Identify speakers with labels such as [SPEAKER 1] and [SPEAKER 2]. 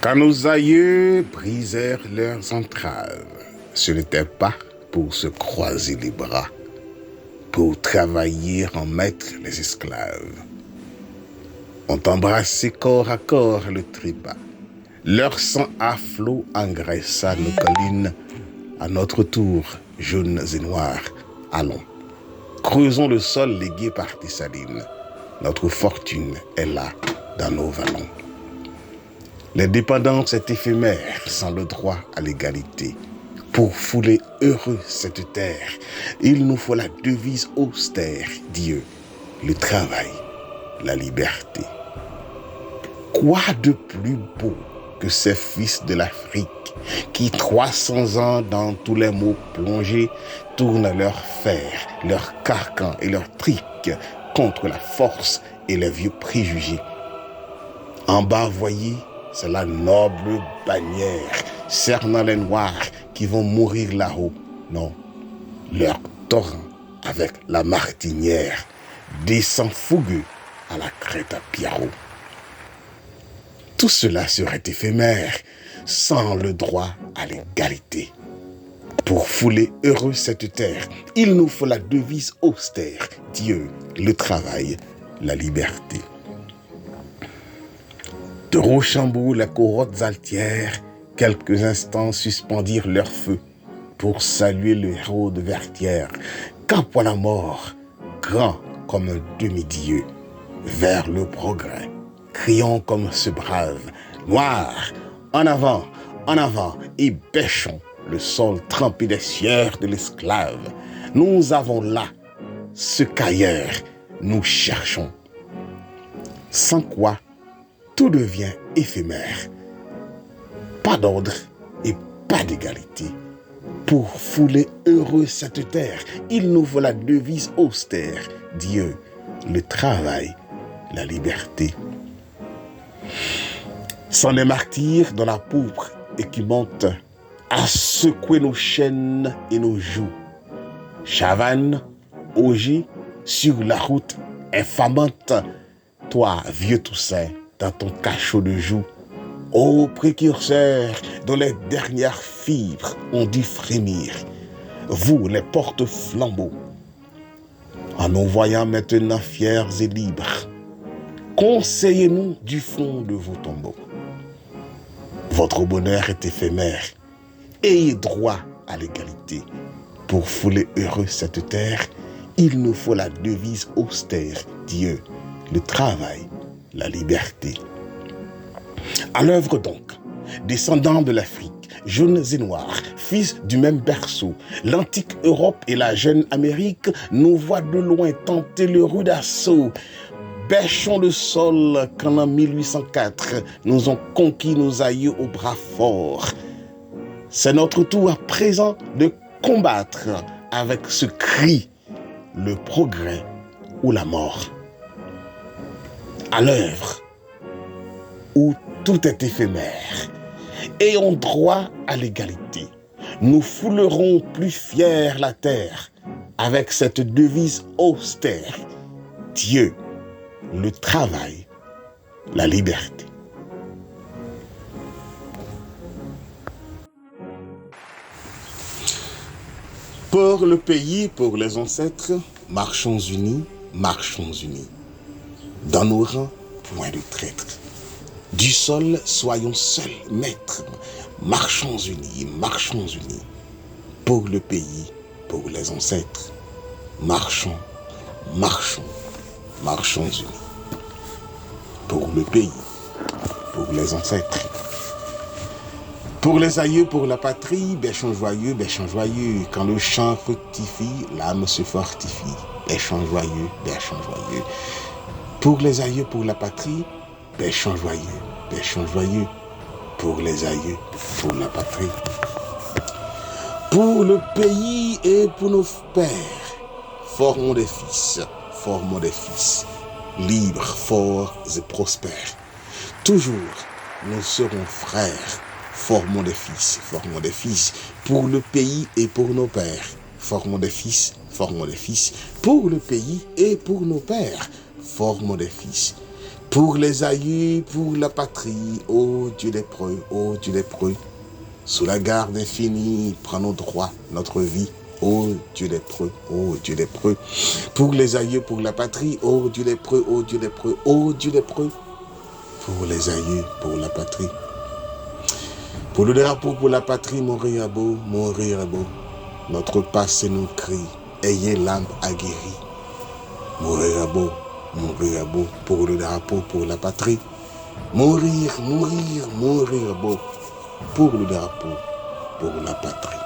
[SPEAKER 1] Quand nos aïeux brisèrent leurs entraves, ce n'était pas pour se croiser les bras, pour travailler en maître les esclaves. Ont embrassé corps à corps le trépas. Leur sang à flot engraissa nos collines. À notre tour, jaunes et noirs, allons. Creusons le sol légué par Tessaline. Notre fortune est là, dans nos vallons. L'indépendance est éphémère, sans le droit à l'égalité. Pour fouler heureux cette terre, il nous faut la devise austère, Dieu, le travail, la liberté. Quoi de plus beau que ces fils de l'Afrique qui, 300 ans dans tous les maux plongés, tournent leurs fers, leurs carcans et leurs triques contre la force et les vieux préjugés. En bas, voyez, c'est la noble bannière cernant les noirs qui vont mourir là-haut. Non, leur torrent avec la martinière descend fougueux à la crête à Pierrot. Tout cela serait éphémère sans le droit à l'égalité. Pour fouler heureux cette terre, il nous faut la devise austère, Dieu, le travail, la liberté. De Rochambeau, les corottes altières, quelques instants suspendirent leur feu pour saluer le héros de Vertières, cap à la mort, grand comme un demi-dieu, vers le progrès, crions comme ce brave, noir, en avant, et bêchons le sol trempé des sueurs de l'esclave. Nous avons là ce qu'ailleurs nous cherchons, sans quoi tout devient éphémère. Pas d'ordre et pas d'égalité. Pour fouler heureux cette terre, il nous faut la devise austère, Dieu, le travail, la liberté. Sans les martyrs dans la pourpre et qui montent à secouer nos chaînes et nos joues. Chavannes, Auger, sur la route infamante, toi, vieux Toussaint, dans ton cachot de joue, ô précurseurs dont les dernières fibres ont dû frémir, vous les porte-flambeaux, en nous voyant maintenant fiers et libres, conseillez-nous du fond de vos tombeaux. Votre bonheur est éphémère, ayez droit à l'égalité. Pour fouler heureux cette terre, il nous faut la devise austère, Dieu, le travail, la liberté. À l'œuvre donc, descendants de l'Afrique, jaunes et noirs, fils du même berceau, l'antique Europe et la jeune Amérique nous voient de loin tenter le rude assaut. Bêchons le sol quand en 1804 nous ont conquis nos aïeux au bras fort. C'est notre tour à présent de combattre avec ce cri, le progrès ou la mort. À l'œuvre où tout est éphémère, ayons droit à l'égalité. Nous foulerons plus fiers la terre avec cette devise austère, Dieu, le travail, la liberté. Pour le pays, pour les ancêtres, marchons unis, marchons unis. Dans nos rangs, point de traîtres. Du sol, soyons seuls maîtres. Marchons unis, marchons unis. Pour le pays, pour les ancêtres, marchons, marchons, marchons unis. Pour le pays, pour les ancêtres. Pour les aïeux, pour la patrie, bêchons joyeux, bêchons joyeux. Quand le chant fructifie, l'âme se fortifie. Bêchons joyeux, bêchons joyeux. Pour les aïeux, pour la patrie, bêchons joyeux, bêchons joyeux. Pour les aïeux, pour la patrie. Pour le pays et pour nos pères, formons des fils, libres, forts et prospères. Toujours, nous serons frères. Formons des fils, pour le pays et pour nos pères. Formons des fils, pour le pays et pour nos pères. Formons des fils, Pour les aïeux, pour la patrie, ô Dieu lépreux, ô Dieu lépreux, sous la garde infinie, prends nos droits, notre vie, ô Dieu lépreux, ô Dieu lépreux. Pour les aïeux, pour la patrie, ô Dieu lépreux, ô Dieu lépreux, ô Dieu lépreux. Pour les aïeux, pour la patrie. Pour le drapeau, pour la patrie, mourir à beau, mourir à beau. Notre passé nous crie, ayez l'âme aguerrie. Mourir à beau, mourir à beau. Pour le drapeau, pour la patrie. Mourir, mourir, mourir à beau. Pour le drapeau, pour la patrie.